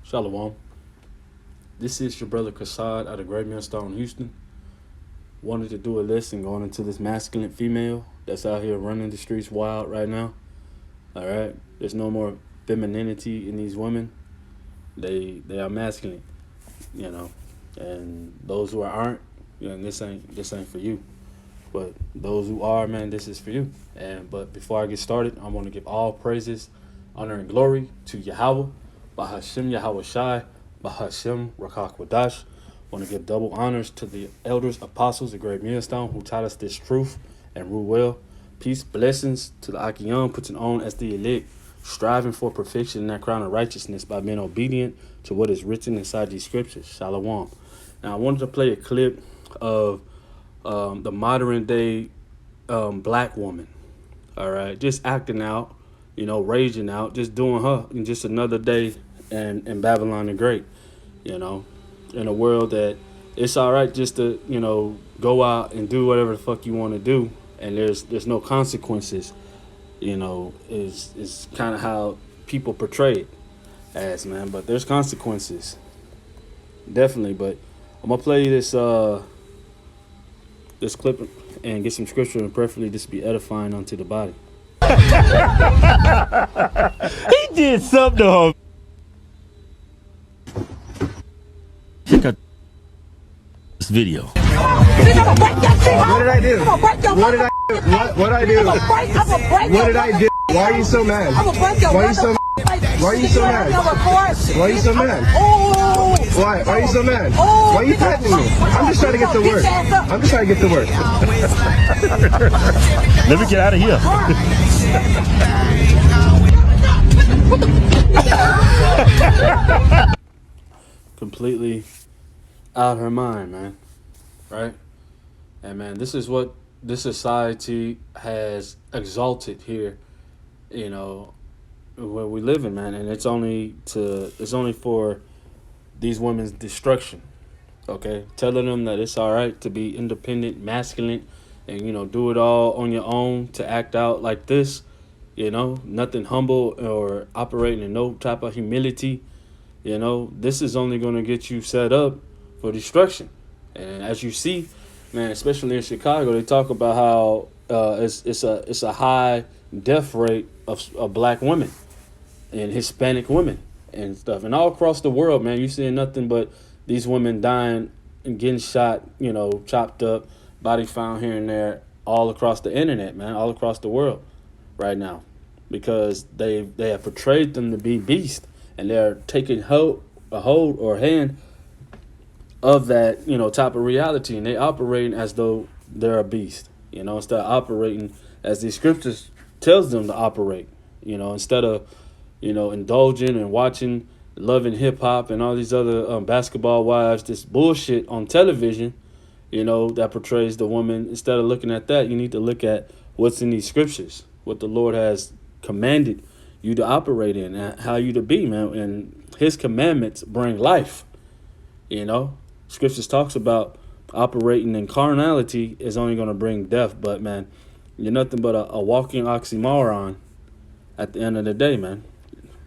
Shalom. This is your brother Kassad out of Great Millstone, Houston. Wanted to do a lesson going into this masculine female that's out here running the streets wild right now. All right, there's no more femininity in these women. They are masculine, you know, and those who aren't, this ain't for you. But those who are, man, this is for you. But before I get started, I want to give all praises, honor, and glory to Yahweh, Bahashem Yahweh Shai, Bahashem Rakak Wadash. Want to give double honors to the elders, apostles of Great Millstone who taught us this truth and rule well. Peace, blessings to the Akiyam, putting on as the elect, striving for perfection in that crown of righteousness by being obedient to what is written inside these scriptures. Shalom. Now, I wanted to play a clip of the modern day black woman, all right, just acting out, raging out, just doing her, and just another day in Babylon the Great, in a world that it's all right just to, go out and do whatever the fuck you want to do, and there's no consequences, is kind of how people portray it as, man, but there's consequences, definitely. But I'm gonna play this clip and get some scripture, and preferably this be edifying unto the body. He did something to him. Check out this video. What did I do? What did I do? What did I do? What did I do? Why are you so mad? Why are you so mad? Why are you so mad? Why are you so mad? Why? Why are you so mad? Why are you threatening me? I'm just trying to get to work. I'm just trying to get to work. Let me get out of here. Completely out her mind, man. Right? And man, this is what this society has exalted here, where we live in, man, and it's only for these women's destruction. Okay? Telling them that it's all right to be independent, masculine, and do it all on your own, to act out like this, nothing humble or operating in no type of humility. This is only going to get you set up for destruction. And as you see, man, especially in Chicago, they talk about how it's a high death rate of black women and Hispanic women and stuff. And all across the world, man, you're seeing nothing but these women dying and getting shot, chopped up, body found here and there, all across the internet, man, all across the world right now, because they have portrayed them to be beasts, and they're taking a hold or hand of that, type of reality, and they operating as though they're a beast, instead of operating as the scriptures tells them to operate, instead of, indulging and watching, loving hip hop and all these other basketball wives, this bullshit on television, that portrays the woman. Instead of looking at that, you need to look at what's in these scriptures, what the Lord has commanded you to operate in, and how you to be, man. And his commandments bring life, Scriptures talks about operating in carnality is only going to bring death. But, man, you're nothing but a walking oxymoron at the end of the day, man.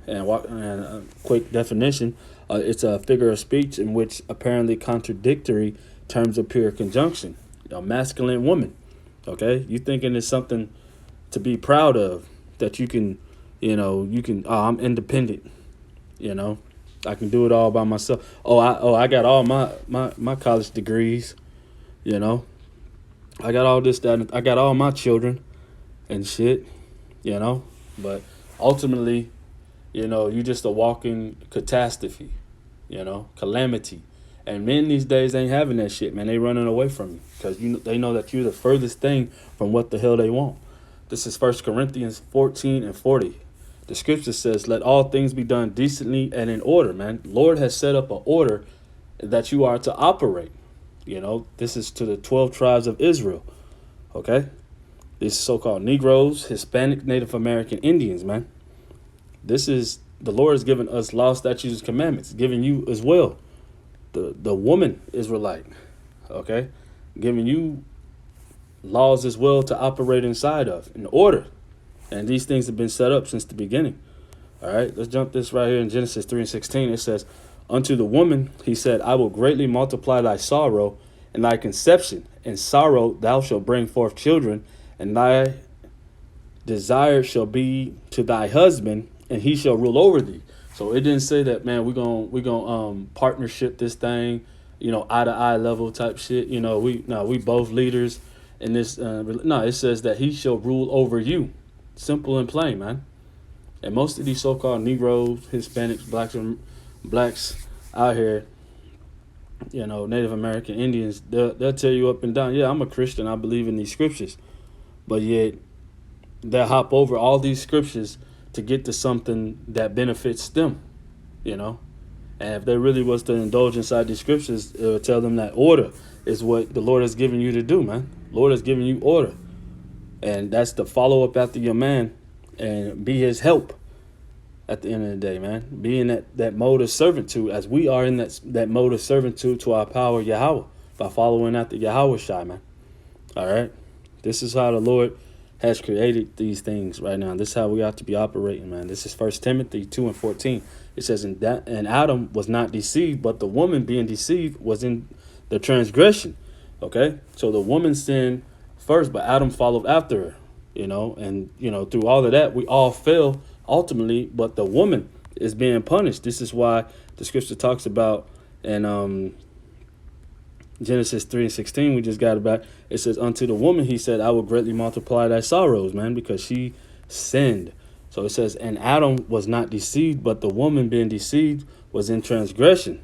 And a quick definition, it's a figure of speech in which apparently contradictory terms appear conjunction. A masculine woman, okay? You thinking it's something to be proud of, that you can, I'm independent, I can do it all by myself. I got all my college degrees, I got all this, that, I got all my children and shit, but ultimately, you just a walking catastrophe, calamity. And men these days ain't having that shit, man. They running away from you because they know that you're the furthest thing from what the hell they want. This is 1 Corinthians 14 and 40. The scripture says, let all things be done decently and in order, man. Lord has set up an order that you are to operate. This is to the 12 tribes of Israel, okay? These so-called Negroes, Hispanic, Native American Indians, man. The Lord has given us law, statutes, and commandments, giving you as well. The woman Israelite, okay? Giving you laws as well to operate inside of, in order. And these things have been set up since the beginning, All right, let's jump this right here in Genesis 3:16. It says, "Unto the woman he said, I will greatly multiply thy sorrow and thy conception. In sorrow thou shalt bring forth children, and thy desire shall be to thy husband, and he shall rule over thee." So it didn't say that, man, we're gonna partnership this thing, eye to eye level type shit. We both leaders in this. No, it says that he shall rule over you. Simple and plain, man. And most of these so-called Negroes, Hispanics, blacks out here, Native American Indians, they'll tell you up and down, yeah, I'm a Christian, I believe in these scriptures. But yet they'll hop over all these scriptures to get to something that benefits them, And if they really was to indulge inside these scriptures, it would tell them that order is what the Lord has given you to do, man. Lord has given you order. And that's to follow up after your man and be his help at the end of the day, man. Be in that mode of servitude, as we are in that mode of servitude to our power, Yahweh, by following after Yahweh Shai, man. All right? This is how the Lord has created these things right now. This is how we ought to be operating, man. This is 1 Timothy 2:14. It says, and Adam was not deceived, but the woman being deceived was in the transgression. Okay? So the woman sinned first, but Adam followed after her. And through all of that, we all fell ultimately, but the woman is being punished. This is why the scripture talks about in Genesis 3:16, we just got about, it says, unto the woman he said, I will greatly multiply thy sorrows, man, because she sinned. So it says, and Adam was not deceived, but the woman being deceived was in transgression.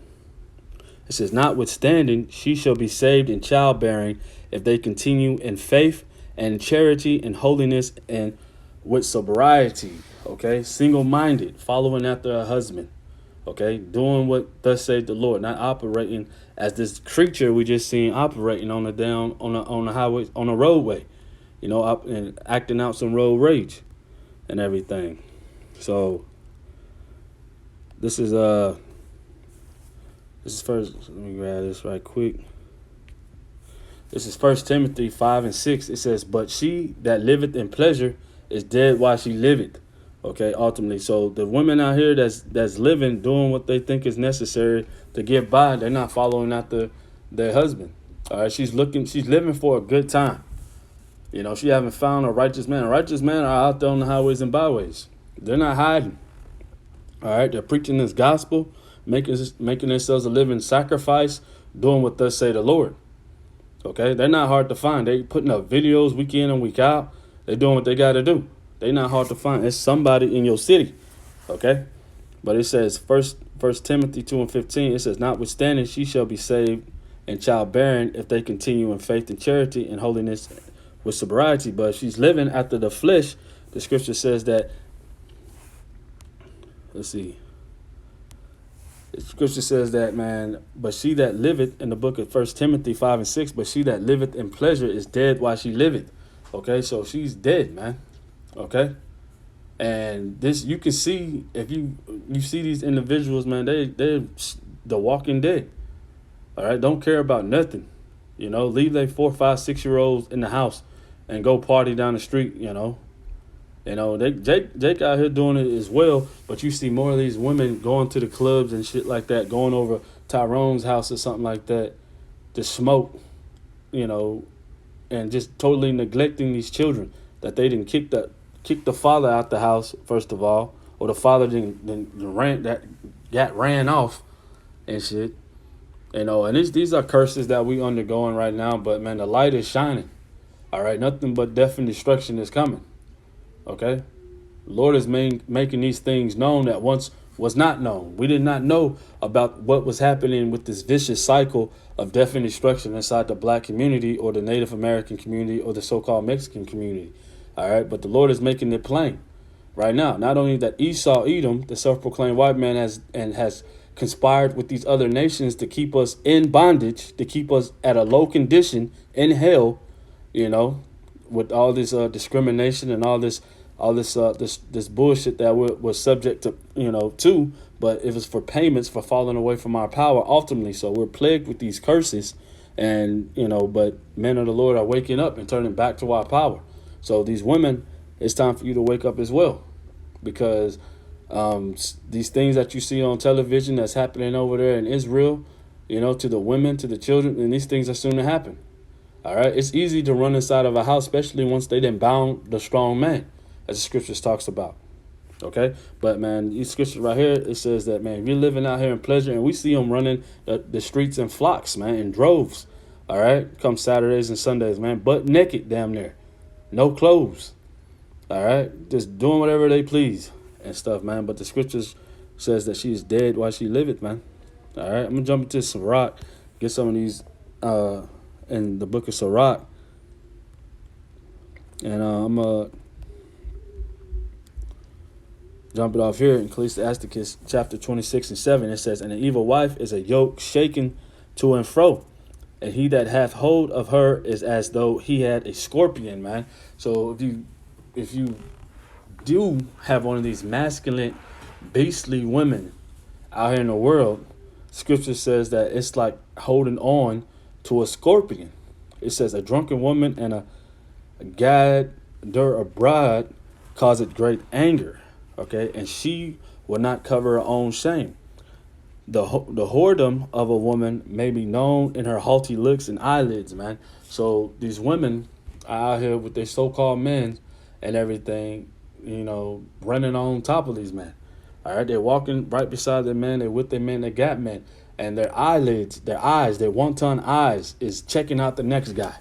It says, notwithstanding, she shall be saved in childbearing if they continue in faith and charity and holiness and with sobriety. Okay, single-minded, following after a husband. Okay, doing what thus saith the Lord, not operating as this creature we just seen operating on the highway, on the roadway, and acting out some road rage and everything. So this is first. Let me grab this right quick. This is 1 Timothy 5:6. It says, but she that liveth in pleasure is dead while she liveth. Okay, ultimately. So the women out here that's living, doing what they think is necessary to get by, they're not following after their husband. All right, she's living for a good time. She haven't found a righteous man. A righteous man are out there on the highways and byways. They're not hiding. All right, they're preaching this gospel, making themselves a living sacrifice, doing what thus say the Lord. Okay, they're not hard to find. They putting up videos week in and week out. They're doing what they got to do. They're not hard to find. It's somebody in your city. Okay, but it says First Timothy 2:15. It says, notwithstanding, she shall be saved in childbearing if they continue in faith and charity and holiness with sobriety. But if she's living after the flesh, the scripture says that. Let's see. The scripture says that, man, but she that liveth, in the book of 1 Timothy 5:6, but she that liveth in pleasure is dead while she liveth. Okay, so she's dead, man. Okay, and this, you can see, if you see these individuals, man, they're the walking dead. All right, don't care about nothing. Leave their 4, 5, 6-year-olds in the house and go party down the street. Jake out here doing it as well, but you see more of these women going to the clubs and shit like that, going over Tyrone's house or something like that to smoke, and just totally neglecting these children that they didn't kick the father out the house, first of all, or the father got ran off and shit. And these are curses that we undergoing right now, but man, the light is shining. All right, nothing but death and destruction is coming. Okay, the Lord is making these things known that once was not known. We did not know about what was happening with this vicious cycle of death and destruction inside the black community or the Native American community or the so-called Mexican community. All right, but the Lord is making it plain right now. Not only that Esau, Edom, the self-proclaimed white man, has conspired with these other nations to keep us in bondage, to keep us at a low condition in hell, with all this discrimination and all this bullshit that we're subject to, but it was for payments for falling away from our power ultimately. So we're plagued with these curses, and but men of the Lord are waking up and turning back to our power. So these women, it's time for you to wake up as well, because These things that you see on television that's happening over there in Israel, to the women, to the children, and these things are soon to happen. All right, it's easy to run inside of a house, especially once they done bound the strong man, as the scriptures talks about. Okay, but man, these scriptures right here, it says that, man, you're living out here in pleasure, and we see them running the streets in flocks, man, in droves. All right, come Saturdays and Sundays, man, butt naked, damn near, no clothes. All right, just doing whatever they please and stuff, man. But the scriptures says that she is dead while she liveth, man. All right, I'm gonna jump into Sirach, get some of these in the book of Sirach, and I'm jump it off here in Ecclesiasticus chapter 26 and 7. It says, "And an evil wife is a yoke shaken to and fro, and he that hath hold of her is as though he had a scorpion," man. So if you do have one of these masculine, beastly women out here in the world, scripture says that it's like holding on to a scorpion. It says, "A drunken woman and a gad dur abroad causeth great anger." Okay, and she will not cover her own shame. The whoredom of a woman may be known in her haughty looks and eyelids, man. So these women are out here with their so-called men and everything, running on top of these men. All right, they're walking right beside their men. They're with their men. They got men, and their eyelids, their eyes, their one-ton eyes is checking out the next guy.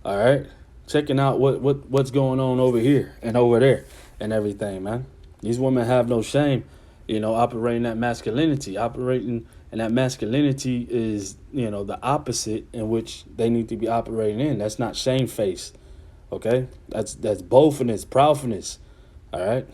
All right, checking out what's going on over here and over there and everything, man. These women have no shame, operating that masculinity. Operating and that masculinity is, the opposite in which they need to be operating in. That's not shamefaced. Okay, that's boldness, proudness. All right.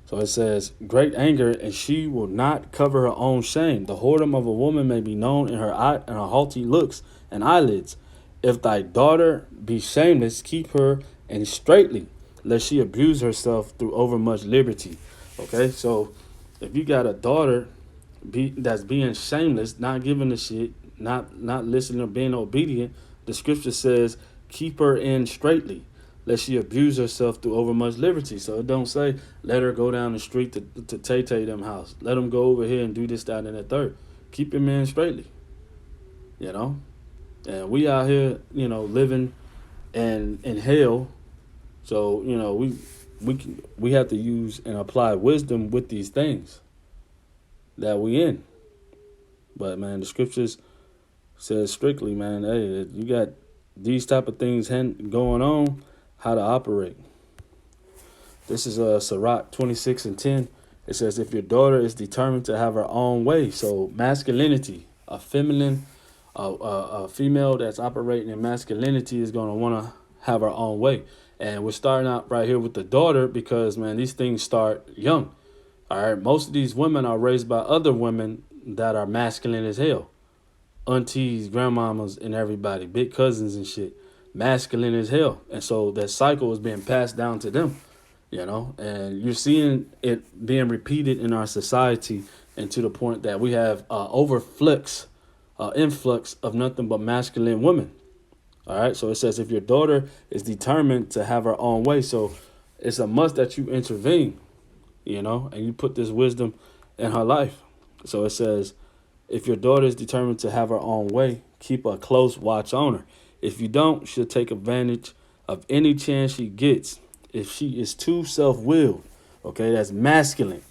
So it says, "Great anger, and she will not cover her own shame. The whoredom of a woman may be known in her haughty looks and eyelids. If thy daughter be shameless, keep her in straitly, lest she abuse herself through overmuch liberty." Okay, so if you got a daughter that's being shameless, not giving a shit, not listening or being obedient, the scripture says, keep her in straitly, lest she abuse herself through overmuch liberty. So it don't say let her go down the street to Tay them house. Let them go over here and do this, that, and the third. Keep him in straitly. And we out here, living in hell. So, we have to use and apply wisdom with these things that we in. But man, the scriptures says strictly, man, hey, you got these type of things going on, how to operate. This is Sirach 26 and 10. It says, "If your daughter is determined to have her own way," so masculinity, a feminine, a female that's operating in masculinity is going to want to have her own way. And we're starting out right here with the daughter because, man, these things start young. All right, most of these women are raised by other women that are masculine as hell. Aunties, grandmamas, and everybody, big cousins and shit, masculine as hell. And so that cycle is being passed down to them, and you're seeing it being repeated in our society, and to the point that we have influx of nothing but masculine women. All right, so it says, if your daughter is determined to have her own way, so it's a must that you intervene, and you put this wisdom in her life. So it says, if your daughter is determined to have her own way, keep a close watch on her. If you don't, she'll take advantage of any chance she gets. If she is too self-willed, okay, that's masculine,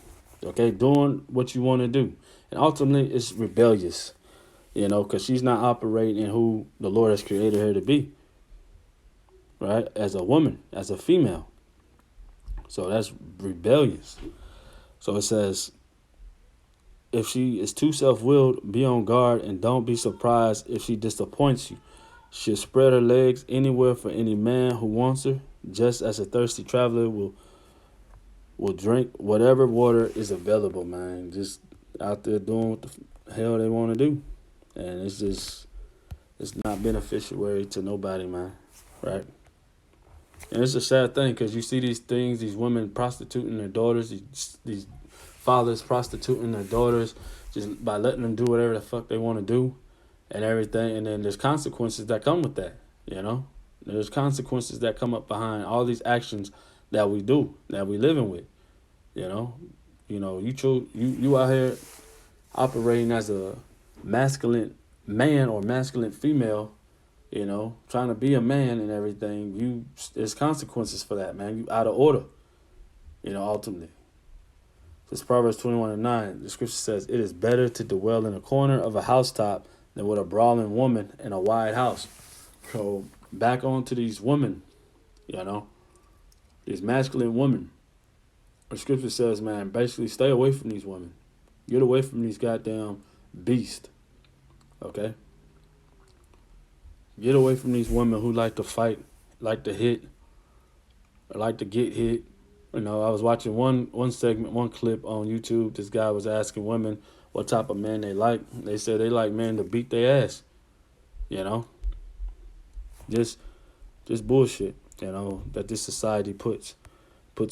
okay, doing what you want to do. And ultimately, it's rebellious, because she's not operating in who the Lord has created her to be, right, as a woman, as a female. So that's rebellious. So it says, if she is too self-willed, be on guard and don't be surprised if she disappoints you. She'll spread her legs anywhere for any man who wants her, just as a thirsty traveler will drink whatever water is available, man. Just out there doing what the hell they want to do. And it's not beneficial to nobody, man, right? And it's a sad thing because you see these things, these women prostituting their daughters, these fathers prostituting their daughters just by letting them do whatever the fuck they want to do and everything. And then there's consequences that come with that, There's consequences that come up behind all these actions that we do, that we living with. You out here operating as a masculine man or masculine female, trying to be a man and everything. There's consequences for that, man. You out of order, ultimately. This Proverbs 21:9, the scripture says, "It is better to dwell in a corner of a housetop than with a brawling woman in a wide house." So back on to these women, these masculine women. The scripture says, man, basically stay away from these women. Get away from these goddamn beasts. Okay? Get away from these women who like to fight, like to hit, or like to get hit. I was watching one segment, one clip on YouTube. This guy was asking women what type of men they like. They said they like men to beat their ass. Just bullshit, that this society puts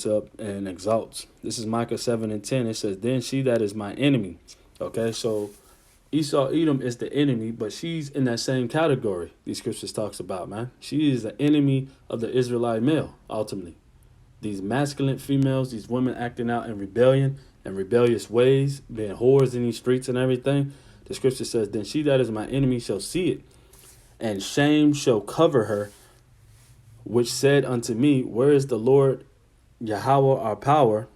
up and exalts. This is Micah 7:10. It says, "Then she that is my enemy." Okay, so Esau Edom is the enemy, but she's in that same category these scriptures talks about, man. She is the enemy of the Israelite male, ultimately. These masculine females, these women acting out in rebellion and rebellious ways, being whores in these streets and everything. The scripture says, "Then she that is my enemy shall see it, and shame shall cover her, which said unto me, Where is the Lord Yahweh our power?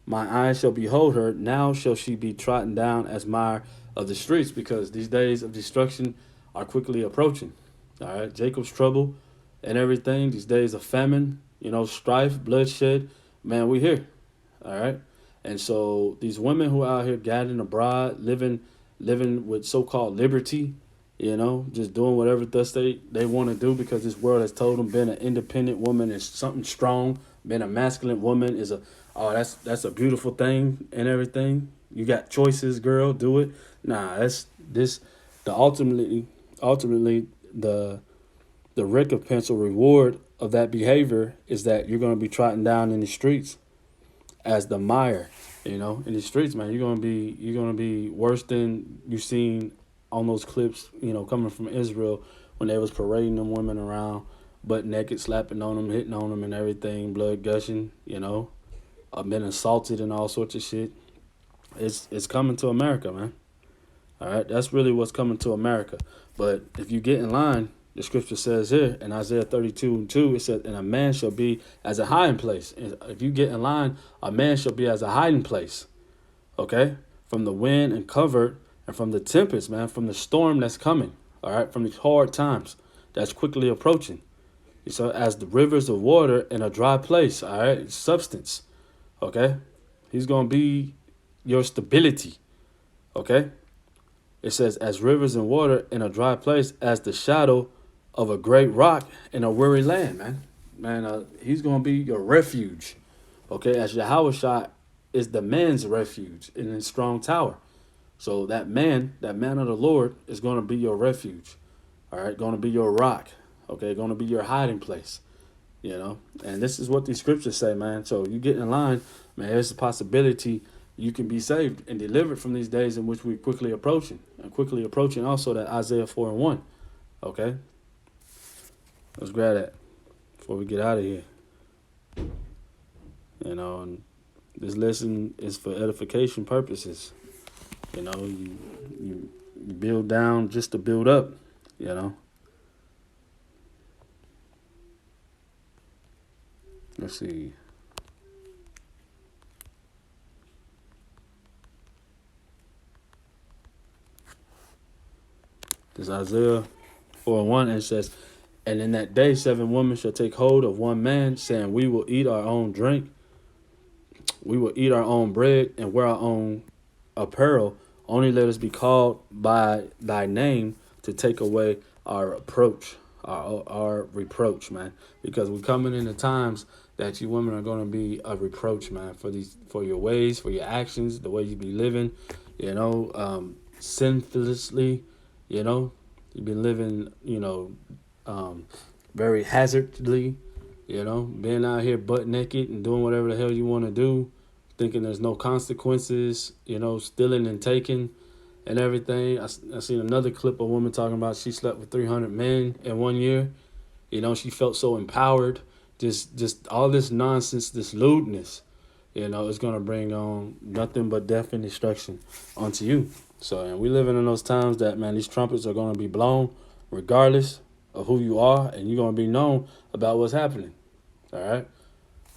My eyes shall behold her. Now shall she be trodden down as mire of the streets," because these days of destruction are quickly approaching. All right, Jacob's trouble and everything, these days of famine, strife, bloodshed, man, we here. All right. And so these women who are out here gathering abroad, living with so-called liberty, just doing whatever thus they want to do because this world has told them being an independent woman is something strong. Being a masculine woman is that's a beautiful thing and everything. You got choices, girl, do it. Nah, ultimately the recompense or reward of that behavior is that you're going to be trodden down in the streets as the mire, in the streets, man. You're going to be worse than you've seen on those clips, coming from Israel when they was parading them women around, butt naked, slapping on them, hitting on them and everything, blood gushing, been assaulted and all sorts of shit. It's coming to America, man. All right, that's really what's coming to America. But if you get in line, the scripture says here in Isaiah 32:2, it says, "And a man shall be as a hiding place." And if you get in line, a man shall be as a hiding place. Okay, from the wind and covered, and from the tempest, man, from the storm that's coming. All right, from these hard times that's quickly approaching. So as the rivers of water in a dry place. All right, substance. Okay, he's gonna be your stability. Okay. It says, "As rivers and water in a dry place, as the shadow of a great rock in a weary land," man. He's going to be your refuge. Okay, as Yahushua is the man's refuge in his strong tower. So that man of the Lord is going to be your refuge. All right, going to be your rock. Okay, going to be your hiding place. And this is what these scriptures say, man. So you get in line, man, there's a possibility you can be saved and delivered from these days in which we're quickly approaching. And quickly approaching also that Isaiah 4:1. Okay? Let's grab that before we get out of here. And this lesson is for edification purposes. You build down just to build up, Let's see. This Isaiah 4:1, and it says, "And in that day 7 women shall take hold of one man, saying, We will eat our own drink, we will eat our own bread, and wear our own apparel. Only let us be called by thy name to take away our reproach," our reproach, man. Because we're coming into times that you women are going to be a reproach, man, for your ways, for your actions, the way you be living, sinfully. You've been living, very hazardly, being out here butt naked and doing whatever the hell you want to do, thinking there's no consequences, stealing and taking and everything. I seen another clip of a woman talking about she slept with 300 men in 1 year. She felt so empowered. Just all this nonsense, this lewdness, you know, it's going to bring on nothing but death and destruction onto you. So, and we living in those times that, man, these trumpets are going to be blown regardless of who you are, and you're going to be known about what's happening. All right?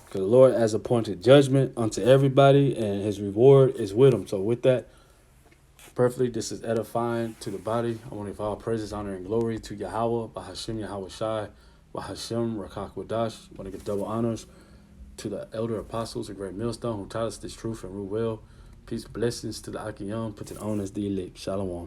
Because the Lord has appointed judgment unto everybody, and his reward is with him. So with that, perfectly, this is edifying to the body. I want to give all praises, honor, and glory to Yahweh, Bahashim Yahweh Shai, Bahashim Rakak Wadash. I want to give double honors to the elder apostles, a great millstone, who taught us this truth and rule well. Peace, blessings to the Akiyam, put it on as the elect. Shalom.